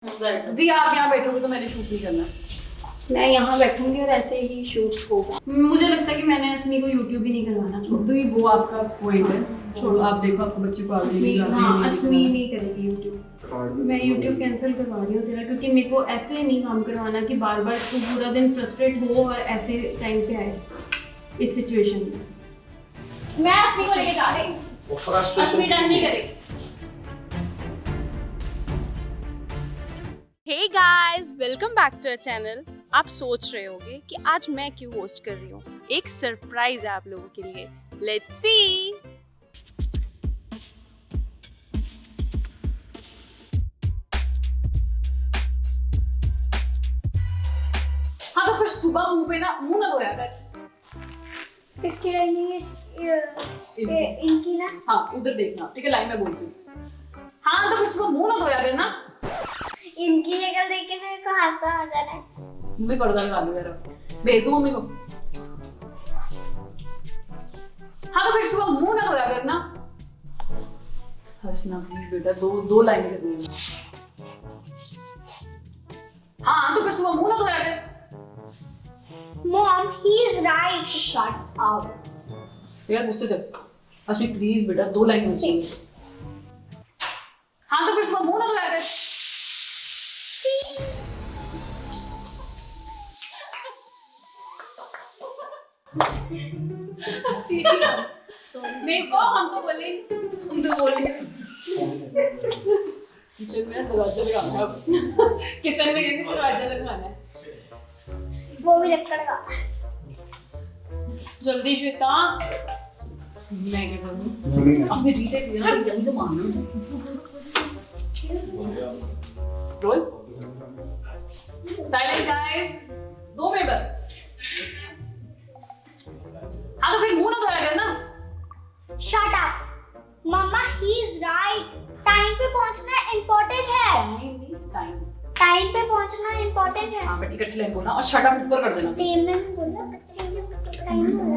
दी आप यहाँ बैठोगे तो मैंने शूट नहीं करना। मैं यहाँ बैठूंगी और ऐसे ही शूट होगा। मुझे लगता है कि मैंने अस्मी को यूट्यूब ही नहीं करवाना। छोड़ दी वो आपका पॉइंट है, छोड़ो आप देखो आपको बच्चे को आगे हाँ, अस्मी नहीं करेगी यूट्यूब। मैं यूट्यूब कैंसिल करवा रही हूँ तेरा, क्योंकि मेरे को ऐसे नहीं काम करवाना कि बार बार तू पूरा दिन फ्रस्ट्रेट हो और ऐसे टाइम पे आए इस सिचुएशन में। मैं अस्मी को लेके जा रही हूँ। अस्मी डन नहीं करेगी। Hey guys, welcome back to our channel. आप सोच रहे होंगे कि आज मैं क्यों होस्ट कर रही हूँ। एक सरप्राइज है आप लोगों के लिए। Let's see. हाँ तो फिर सुबह मुंह पे ना मुंह ना धोया कर। इसकी लाइनिंग इनकी ना। हाँ उधर देखना, ठीक है लाइन में बोलती हूँ। हाँ तो फिर सुबह मुंह ना धोया कर ना। इनकी शक्ल देख के मेरे को हासा आ जा रहा है। मम्मी पर्दा लगा दो यार, भेज दो मम्मी को। हाँ तो फिर सुबह मुंह ना धोया कर ना। हंसना प्लीज बेटा, दो लाइन करनी है। हाँ तो फिर सुबह मुंह ना धोया कर। Mom, he is right. Shut up यार, गुस्से से। अस्मी प्लीज बेटा, दो लाइन होनी चाहिए। हाँ तो फिर सुबह मुंह ना धोया कर। मेरे को हम तो बोले किचन में दरवाजा लगाना है अब। किचन में कैसे दरवाजा लगाना है। वो भी लकड़ का। जल्दी श्वेता। मैं क्या करूँ? अपनी रीटेक लेना जल्दी से मारना। रोल। Silent guys. 2 मिनट बस। हाँ तो फिर मुंह ना धोया कर ना। Shut up. Mama, he is right. Time पे पहुंचना इम्पोर्टेंट है। टाइम पे पहुंचना इम्पोर्टेंट है। हाँ बेटी इकट्ठी लाइन बोलना और शट अप ऊपर कर देना। टेम ने बोला टाइम बोला।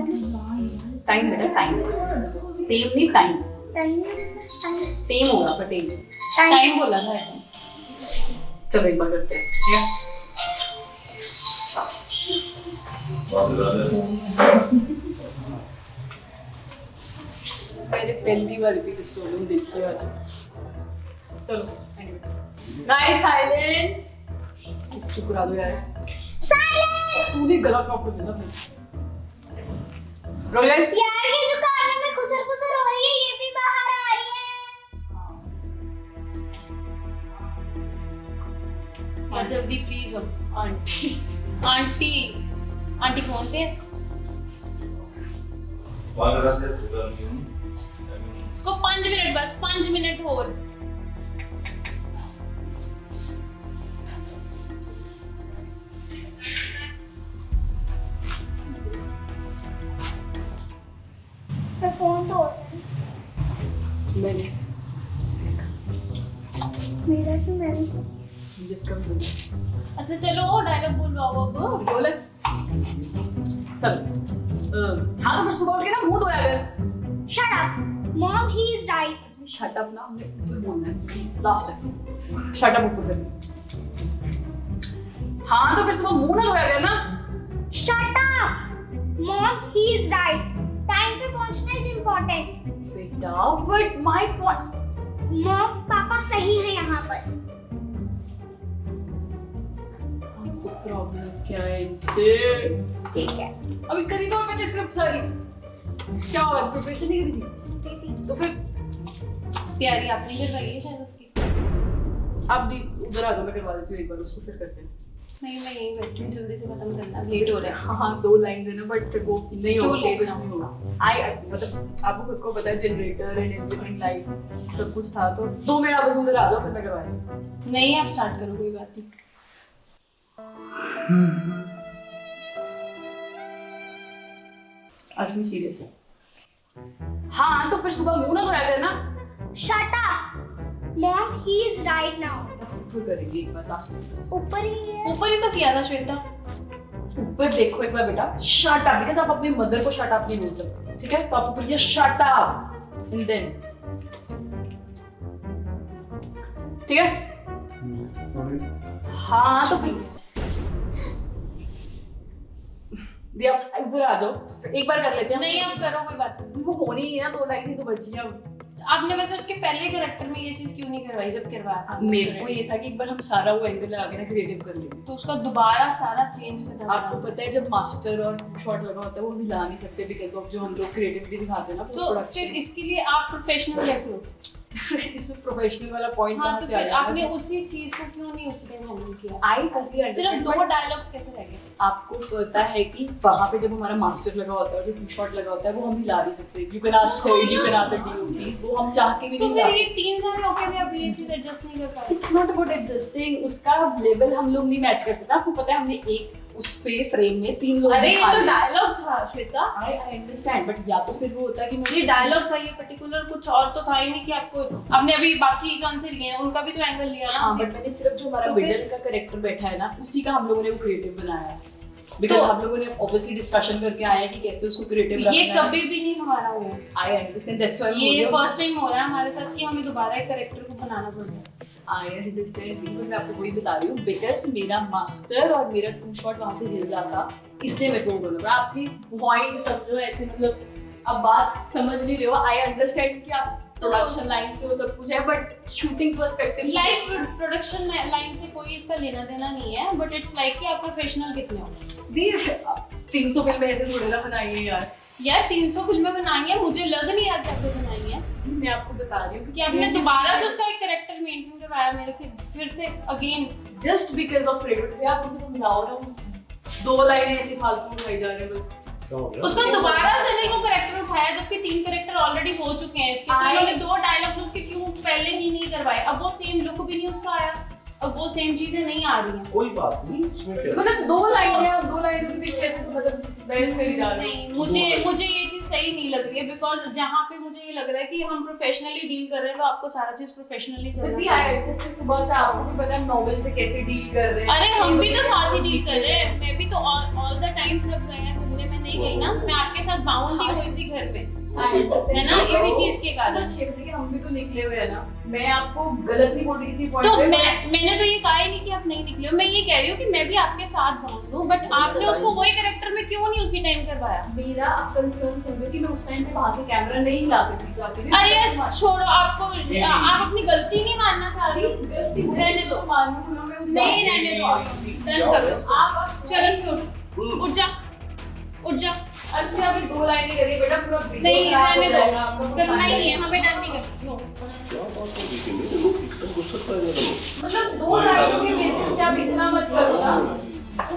टाइम बेटा टाइम। टेम नहीं टाइम। टाइम टेम होगा पर टेम। टाइम बोला था ऐसा। चलो एक बार करते हैं, ठीक है? मैंने पहली बार रिपीट स्टोरी देखी है आज। चलो गाइस साइलेंस। चुप करा दो यार। साइलेंस। तू भी गला साफ कर देना प्लीज। Role guys. यार ये जो कान में खुसर हो रही है ये भी बाहर आ रही है। हाँ जल्दी please. Aunty aunty aunty phone दे। को 5 मिनट बस, 5 मिनट और। फोन तो मैंने मेरा क्यों मैंने जिसका भी बोला। अच्छा चलो डायलॉग बोलवाओ अब। बोले चल। हाँ तो फिर सुबह उठ के ना मुंह धोया कर। Shut up. Mom he is right. Shut up ना, हमें ऊपर बोलना है please. Last time shut up ऊपर कर। हाँ तो फिर सुबह मुंह ना धोया कर ना। Shut up. Mom he is right. Time पे पहुंचना इज इम्पोर्टेंट। बेटा बट माय पॉइंट। मॉम पापा सही है यहाँ पर। प्रॉब्लम क्या है इनसे? ठीक है। अभी करी तो मैंने स्क्रिप्ट सारी। क्या हुआ, प्रिपरेशन नहीं करी थी? तो फिर प्यारी आपने करवाई है शायद उसकी। आप भी उधर आ जाओ, मैं करवा देती हूँ एक बार, उसको फिर करते हैं। नहीं मैं यही बैठी हूँ, जल्दी से खत्म करना, लेट हो रहा है। हाँ 2 लाइन देना बट फिर वो नहीं होगा, Too late फोकस now. नहीं होगा। आई मतलब आपको खुद को पता है जनरेटर एंड एवरीथिंग लाइट सब कुछ था, तो 2 मिनट आप बस उधर आ जाओ फिर मैं करवा दूँ। नहीं आप स्टार्ट करो, कोई बात नहीं। आज मैं सीरियस हूँ। हाँ तो फिर सुबह मुंह ना धोया करना। Shut up. Mom he is right now. ऊपर करेंगे एक बार लास्ट में। ऊपर ही है। ऊपर ही तो किया था श्वेता। ऊपर देखो एक बार बेटा। शट अप, बिकॉज़ आप अपनी मदर को शट अप नहीं बोल सकते, ठीक है? तो आप ऊपर ये शट अप एंड देन, ठीक है? हाँ तो फिर दिया इधर आ जाओ, एक बार कर लेते हैं। नहीं अब करो, कोई बात नहीं। वो होनी ही है ना, 2 लाइन ही तो बची है अब। आपने वैसे उसके पहले कैरेक्टर में ये चीज क्यों नहीं करवाई जब करवाया था? मेरे को ये था कि एक बार हम सारा वो एंगल लगा के ना क्रिएटिव कर लेंगे। तो उसका दोबारा सारा चेंज करना आपको पता है जब मास्टर और शॉट लगा होता है वो हम हिला नहीं सकते बिकॉज ऑफ जो हम लोग क्रिएटिविटी दिखाते हैं ना तो फिर इसके लिए आप प्रोफेशनल कैसे हो? इसमें प्रोफेशनल वाला पॉइंट हाँ कहाँ तो से आ फिर गया? आपने उसी चीज को क्यों नहीं उसी टाइम हैंडल किया? आई टोटली सिर्फ अंडरस्टैंड। 2 डायलॉग्स कैसे रह गए? आपको पता है कि वहाँ पे जब हमारा मास्टर लगा होता है और जो टू शॉट लगा होता है वो हम हिला नहीं सकते। You can ask you can ask the please, वो हम चाह के भी तो नहीं फिर हिला ये 3 जने होके भी आप ये चीज एडजस्ट नहीं कर पाए? इट्स नॉट अबाउट एडजस्टिंग, उसका लेवल हम लोग नहीं मैच कर सकते। आपको पता है हमने एक उस पे फ्रेम में 3 लोग अरे ये दिखा तो दिए। डायलॉग था श्वेता। आई अंडरस्टैंड बट या तो फिर वो होता है कि मैं ये डायलॉग था, ये पर्टिकुलर कुछ और तो था ही नहीं कि आपको आपने अभी बाकी कौन से लिए हैं उनका भी तो एंगल लिया ना। हाँ उसी- बट मैंने सिर्फ जो हमारा तो फिर- मिडल का कैरेक्टर बैठा है ना उसी का हम लोगों ने वो क्रिएटिव बनाया है बिकॉज हम लोगों ने ऑब्वियसली डिस्कशन करके आए हैं कि कैसे उसको क्रिएटिव रखना ये है। कभी भी नहीं हमारा हुआ। आई अंडरस्टैंड दैट्स व्हाई ये फर्स्ट टाइम हो रहा है हमारे साथ कि हमें दोबारा एक कैरेक्टर को बनाना पड़ रहा है। आई अंडरस्टैंड, बिल्कुल मैं आपको वही बता रही हूँ बिकॉज मेरा मास्टर और मेरा टू शॉट वहाँ से हिल रहा था इसलिए मेरे को वो बोल रहा। आपकी पॉइंट समझो ऐसे, मतलब अब बात समझ नहीं रहे हो। आई अंडरस्टैंड कि आप प्रोडक्शन लाइन से वो सब कुछ है but shooting perspective like production line से कोई इसका लेना देना नहीं है, बट इट्स लाइक कि आप प्रोफेशनल कितने हो। 300 फिल्में ऐसे थोड़े ना बनाई है यार। यार 300 फिल्में बनाई हैं, मुझे लग नहीं रहा कि आपने बनाई है मैं आपको बता रही हूँ कि आपने दोबारा से उसका एक कैरेक्टर मेंटेन करवाया मेरे से फिर से again. Just because of creativity. आप मुझे समझाओ ना, 2 लाइनें ऐसी फालतू उठाई जा रहे हैं बस। उसका दोबारा से नहीं वो कैरेक्टर उठाया जबकि 3 कैरेक्टर ऑलरेडी हो चुके हैं इसके। तो उन्होंने 2 डायलॉग उसके क्यों पहले ही नहीं करवाए? अब वो सेम लुक भी नहीं उसका आया, अब वो सेम चीजें नहीं आ रही हैं। कोई बात नहीं, इसमें क्या मतलब 2 लाइन है और 2 लाइनों के पीछे ऐसे तो मतलब बहस करी जा रही है। नहीं, मुझे ये चीज सही नहीं लग रही है बिकॉज जहाँ पे मुझे ये लग रहा है कि हम प्रोफेशनली डील कर रहे हैं तो आपको सारा चीज प्रोफेशनली चलना बल्कि चाहिए। आई जस्ट सुबह से आपको भी पता है नॉवेल से कैसे डील कर रहे हैं। अरे हम भी तो साथ ही डील कर रहे हैं, मैं भी तो ऑल द टाइम सब गए हैं घूमने, में नहीं गई ना, मैं आपके साथ बाउंड ही हूँ इसी घर में, है ना, इसी चीज के कारण। हम भी तो निकले हुए हैं ना। मैं आपको गलत नहीं बोल रही किसी पॉइंट तो पे। मैंने तो ये कहा ही नहीं कि आप नहीं निकले हो, मैं ये कह रही हूँ कि मैं भी आपके साथ बाउंड हूँ, बट आपने उसको वही कैरेक्टर में क्यों नहीं उसी टाइम करवाया? मेरा कंसर्न समझो कि मैं उस टाइम पे वहां से कैमरा नहीं ला सकती चाहती थी। अरे यार छोड़ो, आपको आप अपनी गलती नहीं मानना चाह रही, रहने दो, नहीं रहने दो, डन करो आप। चलो इसमें उठ जा, उठ जा। अच्छा अभी 2 लाइनें करिए बेटा, पूरा वीडियो नहीं खराब हो रहने जाएगा, आपको दो, करना ही नहीं है, बताना हमें डन नहीं करना। नो। क्या बात है, देखेंगे तो लोग एकदम गुस्सा कर रहे हैं। मतलब 2 लाइनों के बेसिस पे आप इतना मत करो ना।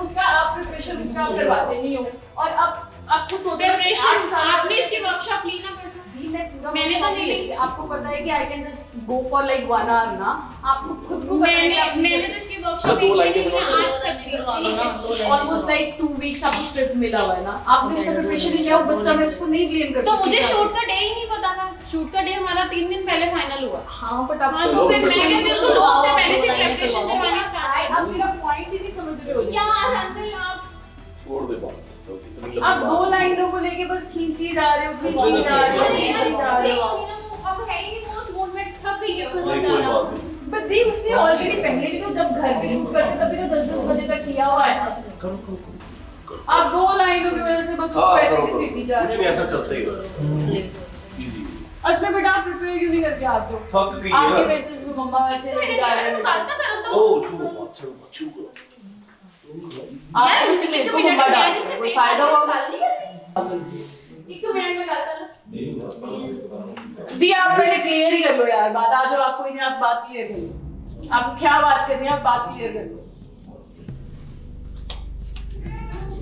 उसका आप प्रिपरेशन उसका आप करवाते नहीं हो और अब आप खुद सोच प्रिपरेशन आपने इसकी वर्कशॉप ली ना परसों? मैंने तो नहीं ली। आपको पता है कि I can just go for like 1 hour ना। आपको खुद को मैंने तो इसकी वर्कशॉप दो लाइनें आज तक ली। ऑलमोस्ट लाइक 2 वीक्स आपको स्क्रिप्ट मिला हुआ है ना। आपने उसका प्रिपरेशन नहीं किया, वो बच्चा मैं उसको नहीं ब्लेम कर तो सकती। मुझे शूट का डे ही नहीं पता था, शूट का डे हमारा 3 दिन पहले फाइनल हुआ। हाँ बट आप हाँ तो फिर मैं कैसे उसको 2 हफ्ते पहले से प्रिपरेशन करवानी स्टार्ट? आप मेरा पॉइंट ही नहीं समझ रहे हो यार अंकल आप छोड़ दे बात, इतनी आप लंबी 2 बात। लाइनों को लेके बस खींची जा रहे हो, खींची जा रहे हो, खींची जा रहे हो। अब है ही नहीं, वो उस मूड में थक गई है बहुत नहीं, कोई ज्यादा। बात नहीं। बट देख उसने ऑलरेडी पहले भी तो जब घर पे शूट करते तब भी तो 10-10 बजे तक किया हुआ है ना। करो करो करो। आप 2 लाइनों की वजह से बस उस हाँ, पैसे करो, की करो। सीटी जा कुछ रहे नहीं, हो। ऐसा चलता ही है। Easy। अच्छा बेटा आप प्रिपेयर क्यों नहीं करके आते हो? थक गई आपके है। बेसिस पे मम्मा ऐसे लेके जा रहे हैं। ओ छू मत, छू मत, छू करो। आप यार, इसी एक को मिनट मम्मा में डाल आज रहे हो, अपने कोई पेट फायदा में होगा? डाल दिया। 1 मिनट में डाल दी आप पहले क्लियर ही कर लो यार बात। आज और आपको नहीं, आप बात क्लियर कर लो। आपको क्या बात करनी है, आप बात क्लियर कर लो।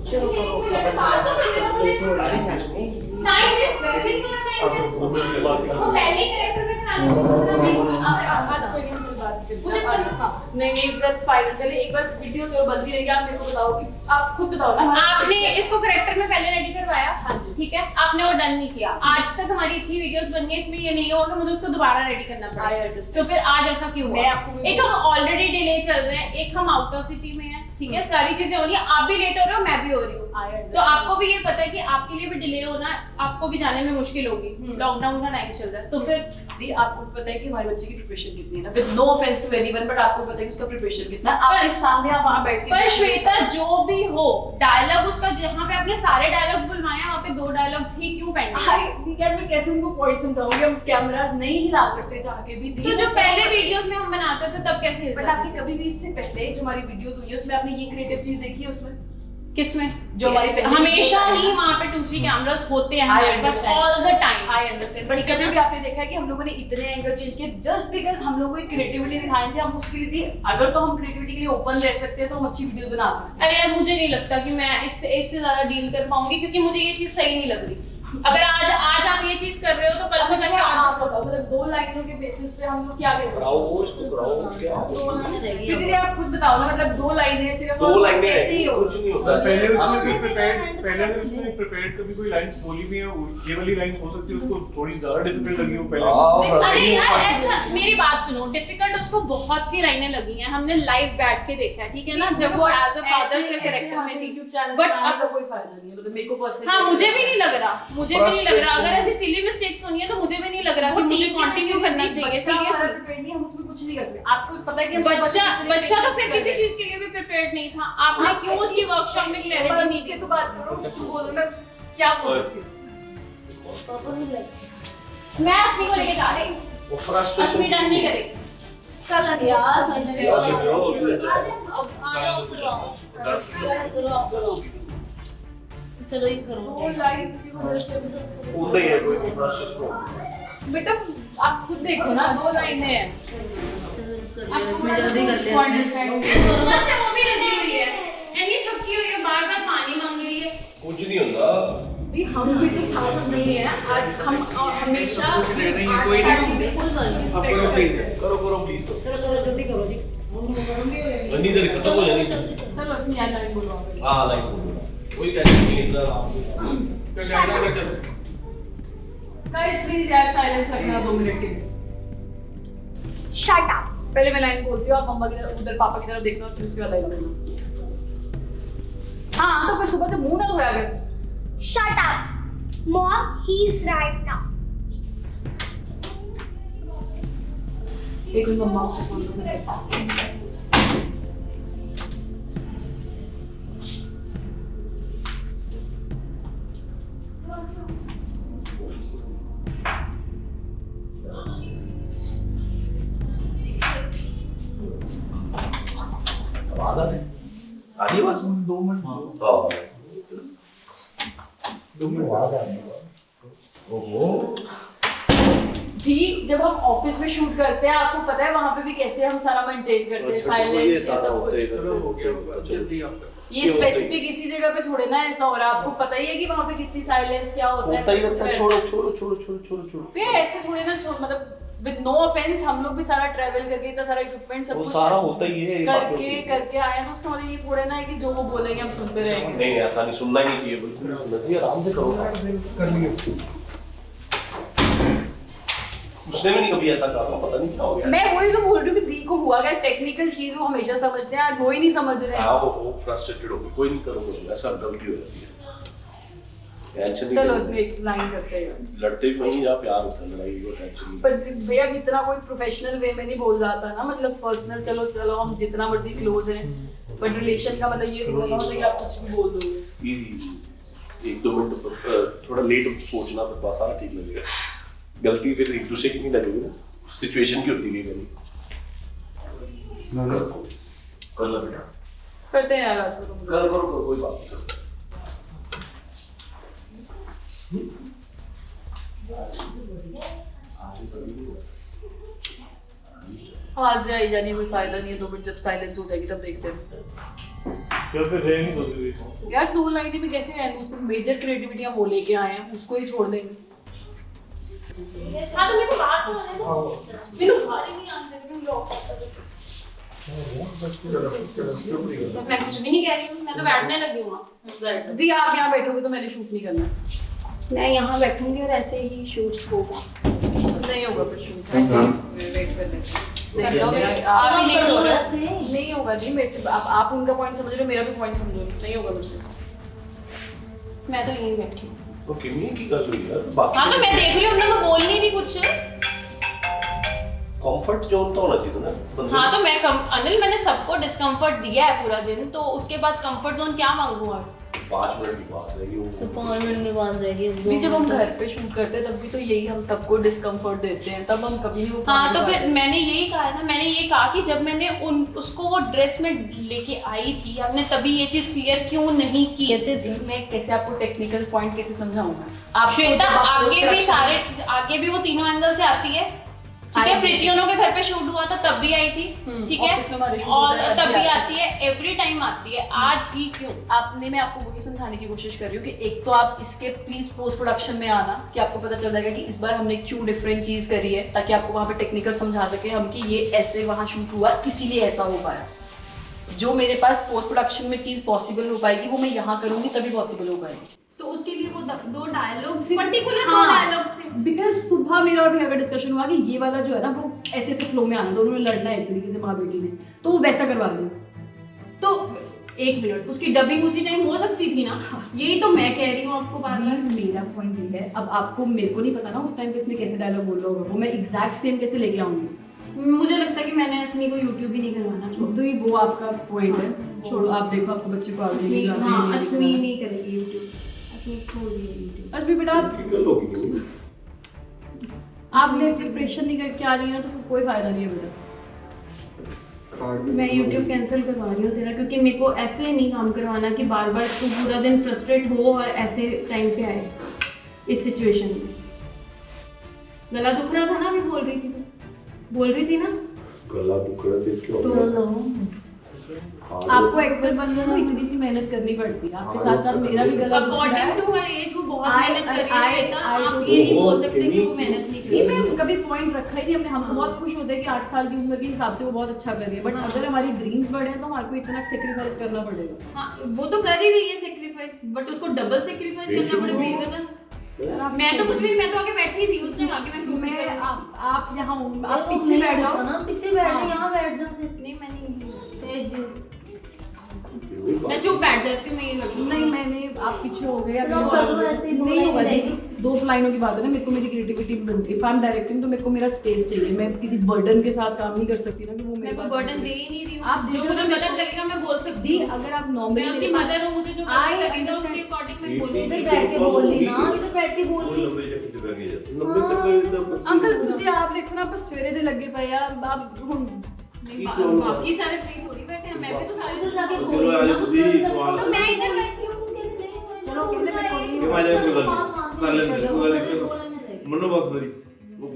चलो टाइम वेस्ट वैसे ही करना है वेस्ट। वो पहले ही कैरेक्टर में कराना नहीं दैट्स फाइन। चलिए एक बार वीडियो चलो बनती रहेगी, आप मेरे को बताओ कि आप खुद बताओ ना। आपने इसको करेक्टर में पहले रेडी करवाया, हाँ जी। ठीक है, आपने वो डन नहीं किया। आज तक हमारी इतनी वीडियोस बन गई, इसमें ये नहीं होगा कि मुझे उसको दोबारा रेडी करना I पड़े। understand। तो फिर आज ऐसा क्यों मैं हुआ? आपको एक हम ऑलरेडी डिले चल रहे हैं, एक हम आउट ऑफ सिटी में हैं, ठीक है, सारी चीजें हो रही है, आप भी लेट हो रहे हो, मैं भी हो रही हूँ। तो आपको भी ये पता है कि आपके लिए भी डिले होना है, आपको भी जाने में मुश्किल होगी, लॉकडाउन का टाइम चल रहा है। तो फिर दी आपको पता है कि हमारे बच्चे की प्रिपरेशन कितनी है ना, with no offence to anyone, but आपको पता है कि उसका प्रिपरेशन कितना है। आपके सामने आप वहां बैठ के पर श्वेता जो भी हो, डायलॉग उसका जहाँ पे आपने सारे डायलॉग्स बुलवाए हैं, वहाँ पे 2 डायलॉग्स ही क्यों पेंडिंग है? हाय यार, मैं कैसे उनको पॉइंट समझाऊंगी? हम कैमरास नहीं हिला सकते चाह के भी। तो जो पहले वीडियोस में हम बनाते थे तब कैसे बट आपने कभी भी इससे पहले जो हमारी वीडियोस हुई है उसमें आपने ये क्रिएटिव चीज देखी है उसमें? किसमें? जो हमारी पहली हमेशा videos ही आई। वहाँ पे 2-3 कैमरास होते हैं I हमारे पास understand। All the time. I understand, but कभी भी आपने देखा है कि हम लोगों ने इतने एंगल चेंज किए जस्ट बिकॉज हम लोगों को क्रिएटिविटी दिखाई थी, हम उसके लिए थी। अगर तो हम क्रिएटिविटी के लिए ओपन रह सकते हैं तो हम अच्छी वीडियो बना सकते हैं। अरे यार, मुझे नहीं लगता कि मैं इससे ज्यादा डील कर पाऊंगी, क्योंकि मुझे ये चीज सही नहीं लग रही। अगर आज आप ये चीज कर रहे हो तो कल को जाके आप बताओ, मतलब 2 लाइनों के बेसिस पे हम लोग क्या कर सकते हैं? कराओ इसको, कराओ क्या दीदी आप खुद बताओ ना, मतलब 2 लाइनें सिर्फ 2 लाइनें कैसे ही हो? कुछ नहीं होता। पहले उसमें और कोई उन्होंने प्रिपेयर्ड मेरा पहले hand उसमें प्रिपेयर्ड कभी कोई लाइंस बोली भी है, ये वाली लाइंस हो सकती है उसको थोड़ी ज्यादा डिफिकल्ट लगी हो पहले हाँ, से। अरे यार ऐसा, मेरी बात सुनो, डिफिकल्ट उसको बहुत सी लाइनें लगी हैं, हमने लाइव बैठ के देखा है, ठीक है ना, जब वो एज अ फादर के कैरेक्टर में थी। YouTube चैनल But बट अब- अब कोई फायदा नहीं है, मतलब मेरे को पर्सनली हाँ, मुझे भी नहीं लग रहा, मुझे भी नहीं लग रहा। अगर ऐसी सिली मिस्टेक्स होनी है तो मुझे भी नहीं लग रहा कि मुझे कंटिन्यू करना चाहिए सीरियसली। हम उसमें कुछ नहीं करते। आपको पता है कि हम बच्चा तो फिर किसी चीज के लिए भी प्रिपेयर्ड नहीं था। आपने क्यों उसकी वर्कशॉप में क्लैरिटी नहीं से दी? तो बात करो, तू बोलो ना क्या बोल रही हो? मैं अपनी को लेके जा रही हूँ, वो अपनी फ्रस्ट्रेशन डन नहीं करेगी। यार अब आ जाओ। चलो ये करो। वो लाइंस की वजह से होता ही है कोई फ्रस्ट्रेशन। बेटा आप खुद देखो ना, 2 लाइनें हैं। इसमें जल्दी कर लिया सुबह से वो भी लगी हुई है, एनी थकी हुई है, बार-बार पानी मांग रही है। कुछ नहीं होता। भी हम भी तो साथ नहीं है। आज हम हमेशा कोई नहीं। बिल्कुल अब करो प्लीज, करो प्लीज करो। चलो जल्दी करो जी। अन्नी देर खत्म हो जाएगी। चलो इसमें याद लाइन बोलो आप। हाँ लाइन बोलो। कोई टेंशन नहीं इतना आराम से। गाइस प्लीज यार साइलेंस रखना 2 मिनट के लिए। Shut up. पहले मैं लाइन बोलती हूँ, आप मम्मा की तरफ उधर पापा की तरफ देखना और फिर उसके बाद लाइन बोलना। हाँ तो फिर सुबह से मुंह ना धोया कर। Shut up. Mom, he's right now. एक मिनट मम्मा को फोन करना। आवाज आ रही है? आ रही है आवाज? 2 मिनट हाँ। 2 मिनट बाद आ रही है। ओहो। ठीक, जब हम ऑफिस में शूट करते हैं आपको पता है वहाँ पे भी कैसे हम सारा मेंटेन करते हैं, साइलेंस ये सब कुछ। चलो हो गया जल्दी आप ये स्पेसिफिक इसी जगह पे थोड़े ना ऐसा हो रहा है, आपको पता ही है कि वहाँ पे कितनी साइलेंस क्या होता है। होता ही सब कुछ रहता है। रहता है। छोड़ो। तो ये ऐसे थोड़े ना मतलब विद नो ऑफेंस हम लोग भी सारा ट्रैवल करके इतना सारा इक्विपमेंट सब वो कुछ सारा होता ही है। करके आए हैं, तो उसका मतलब ये थोड़े ना है कि जो वो बोलेंगे हम सुनते रहेंगे। नहीं ऐसा नहीं, सुनना ही नहीं चाहिए, बिल्कुल नहीं सुनना चाहिए। आराम से करो। कर लिए। उसने भी नहीं कभी ऐसा कहा, पता नहीं क्या हो गया। मैं वही तो बोल रही हूँ कि दी को हुआ क्या, टेक्निकल चीज वो हमेशा समझते हैं, आज वो ही नहीं समझ रहे हैं। हाँ वो फ्रस्ट्रेटेड हो गई। कोई नहीं करो, ऐसा गलती हो जाती है। टेंशन नहीं चलो लेनी। उसमें एक लाइन करते हैं। लड़ते भी नहीं या प्यार होता है, लड़ाई को टेंशन नहीं। पर भैया इतना कोई प्रोफेशनल वे में नहीं बोल रहा था ना, मतलब पर्सनल चलो हम जितना मर्जी क्लोज हैं, बट रिलेशन का मतलब ये थोड़ा ना होता है कि आप कुछ भी बोल दोगे। इजी 1-2 मिनट थोड़ा लेट सोचना, फिर बस सारा ठीक लगेगा। गलती फिर एक दूसरे की नहीं लगेगी ना, सिचुएशन की होती है मेरी। कर लो बेटा, करते हैं यार आज को तुम। करो कोई बात नहीं। आज जाए जाने कोई फायदा नहीं है, 2 मिनट जब साइलेंस हो जाएगी तब देखते हैं। या फिर रह नहीं सकते। यार 2 लाइनें भी कैसे हैं, उसमें मेजर क्रिएटिविटी हम वो लेके आए हैं, उसको ही छोड़ देंगे। हाँ तो मेरे को बात तो होने दो, मेरे को बाहर ही नहीं आने दे रही हूँ। मैं कुछ भी नहीं कह रही हूँ, मैं तो बैठने लगी हूँ। दी आप यहाँ बैठोगे तो मैंने शूट नहीं करना। मैं यहाँ बैठूंगी और ऐसे ही शूट होगा। नहीं होगा फिर शूट, ऐसे वेट कर लेते कर लो, आप आप लेट हो रहा से। नहीं होगा दी मेरे से। आप उनका पॉइंट समझ रहे हो, मेरा भी पॉइंट समझो, नहीं होगा मेरे से। मैं तो यहीं बैठी हूँ। ओके नहीं की कर रही यार बाकी हाँ तो मैं देख रही हूँ, मैं बोल नहीं रही कुछ। कंफर्ट जोन तो होना चाहिए ना बंदे हाँ तो मैं अनिल मैंने सबको डिस्कम्फर्ट दिया है पूरा दिन, तो उसके बाद कंफर्ट जोन क्या मांगू और 5 मिनट की बात रहेगी वो तो 5 मिनट के बाद रहेगी। भी जब हम घर पे शूट करते हैं तब भी तो यही हम सबको डिस्कम्फर्ट देते हैं, तब हम कभी नहीं वो हाँ तो point फिर निकालते। मैंने यही कहा है ना, मैंने ये कहा कि जब मैंने उसको वो ड्रेस में लेके आई थी, आपने तभी ये चीज क्लियर क्यों नहीं की? मैं कैसे आपको टेक्निकल पॉइंट कैसे समझाऊंगा? आप श्वेता आगे भी सारे आगे भी वो तीनों एंगल से आती है, ठीक है। आएगी। प्रीतियों के घर पे शूट हुआ था तब भी आई थी, ठीक ऑफिस में हमारे है, shoot और होता है, तब भी आती आती है, एवरी टाइम आती है, आज ही क्यों? मैं आपको वही समझाने की कोशिश कर रही हूँ कि एक तो आप इसके प्लीज पोस्ट प्रोडक्शन में आना, कि आपको पता चल जाएगा कि इस बार हमने क्यों डिफरेंट चीज करी है, ताकि आपको वहाँ पे टेक्निकल समझा सके हम कि ये ऐसे वहाँ शूट हुआ इसीलिए ऐसा हो पाया। जो मेरे पास पोस्ट प्रोडक्शन में चीज पॉसिबल हो पाएगी वो मैं यहाँ करूंगी तभी पॉसिबल हो पाएगी। तो उसके लिए वो दो डायलॉग्स, पर्टिकुलर दो डायलॉग्स थे। बिकॉज सुबह मेरा और भैया का डिस्कशन हुआ कि ये वाला जो है ना वो ऐसे ऐसे फ्लो में आना, दोनों ने लड़ना है एक तरीके से माँ बेटी ने, तो वो वैसा करवा दें। तो एक मिनट, उसकी डबिंग उसी टाइम हो सकती थी ना, यही तो मैं कह रही हूँ आपको बार बार। मेरा पॉइंट ये है, अब आपको मेरे को नहीं पता ना उस टाइम पे इसने कैसे डायलॉग बोला होगा, वो मैं एग्जैक्ट सेम कैसे लेके आऊंगी। मुझे लगता है कि मैंने अस्मी को यूट्यूब ही नहीं करवाना, छोड़ तो ये वो आपका पॉइंट है, छोड़ो। आप देखो आपको बच्चे को आगे अस्मी, नहीं जाते, हाँ नहीं अस्मी करना। नहीं करेगी यूट्यूब, अस्मी छोड़ दिया यूट्यूब। अस्मी बेटा टिपिकल होगी कि नहीं आपने प्रिपरेशन नहीं करके आ रही है तो फिर कोई फायदा नहीं है बेटा। मैं यूट्यूब कैंसिल करवा रही हूँ तेरा, क्योंकि मेरे को ऐसे नहीं काम करवाना कि बार बार तू पूरा दिन फ्रस्ट्रेट हो और ऐसे टाइम पे आए इस सिचुएशन में। गला दुख रहा था ना, अभी बोल रही थी ना। गला दुख रहा है क्यों तो आपको एक्टर बनना तो इतनी सी मेहनत करनी पड़ती है, आपके साथ साथ मेरा भी गला दुख रहा है। अकॉर्डिंग टू हर एज वो बहुत I- मेहनत कर रही I- है श्वेता, I- आप ये नहीं बोल वो सकते कि वो मेहनत नहीं कर नहीं, रही। मैं कभी पॉइंट रखा ही नहीं हमने। हम तो बहुत खुश होते हैं कि 8 साल की उम्र के हिसाब से वो बहुत अच्छा कर रही है, बट अगर हमारी ड्रीम्स बढ़े हैं तो हमारे को इतना सेक्रीफाइस करना पड़ेगा। हाँ वो तो कर ही रही है सेक्रीफाइस, बट उसको डबल सेक्रीफाइस करना पड़े बेवजह। मैं तो कुछ भी, मैं तो आगे बैठी थी उस जगह के, मैं शूट नहीं कर रही। आप यहाँ आप पीछे बैठ जाओ ना, पीछे बैठ जाओ, यहाँ बैठ जाओ। नहीं मैं नहीं, फिर मैं चुप बैठ जाती हूँ, मैं ये करती हूँ। नहीं मैंने आप पीछे हो गए, तो करो ऐसे ही, दो नहीं होगा। लाइन रहेगी। 2 लाइनों की बात है ना, मेरे को मेरी creativity, if I am directing तो मेरे को मेरा स्पेस चाहिए। मैं किसी बर्डन के साथ काम नहीं कर सकती ना कि वो मैं मेरे कोई पास बर्डन दे ही नहीं रही हूँ। आप जो देखो मुझे तो गलत लगेगा मैं बोल सकती दी। हूँ। अगर आप मैं नॉर्मली उसकी मदर हूँ, मुझे जो I गलत लगेगा understand. उसके अकॉर्डिंग मैं बोलूँगी। इधर बैठ के बोल ली ना, इधर बैठ के बोल ली। 90 तक अंकल ਤੁਸੀਂ आप देखो ना बस सवेरे ਦੇ ਲੱਗੇ ਪਏ ਆ आप ਹੁਣ नहीं बाकी सारे फ्री थोड़ी बैठे हैं, मैं भी तो सारे इधर जाके चलो बोल ली आज ना, खुद ही उधर जाके सवाल बोल ली। तो मैं इधर बैठी हूँ, तुम कहते नहीं हो, चलो, उधर कितने जाए। कोई ये मजा कोई गल बात नहीं माननी कर लेंगे पड़ेगी, कोई गल उधर नहीं दो लाइनें रहेगी। मनो बस मेरी वो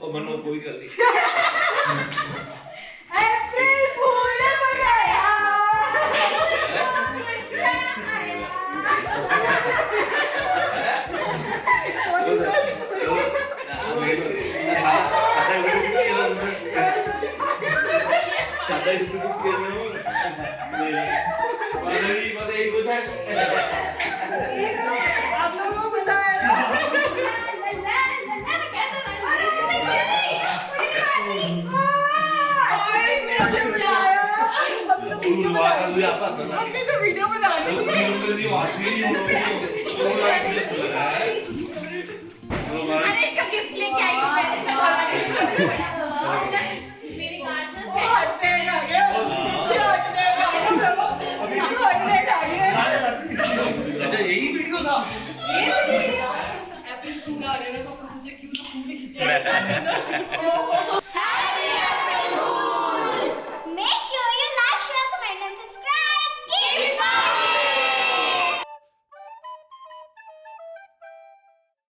ओ मनो कोई गल नहीं अप्रैल फूल मनाया। आप लोगों को बताया ना। कैसा आपने तो वीडियो बना ली। अरे इसका गिफ्ट लेके आई हूँ मैं।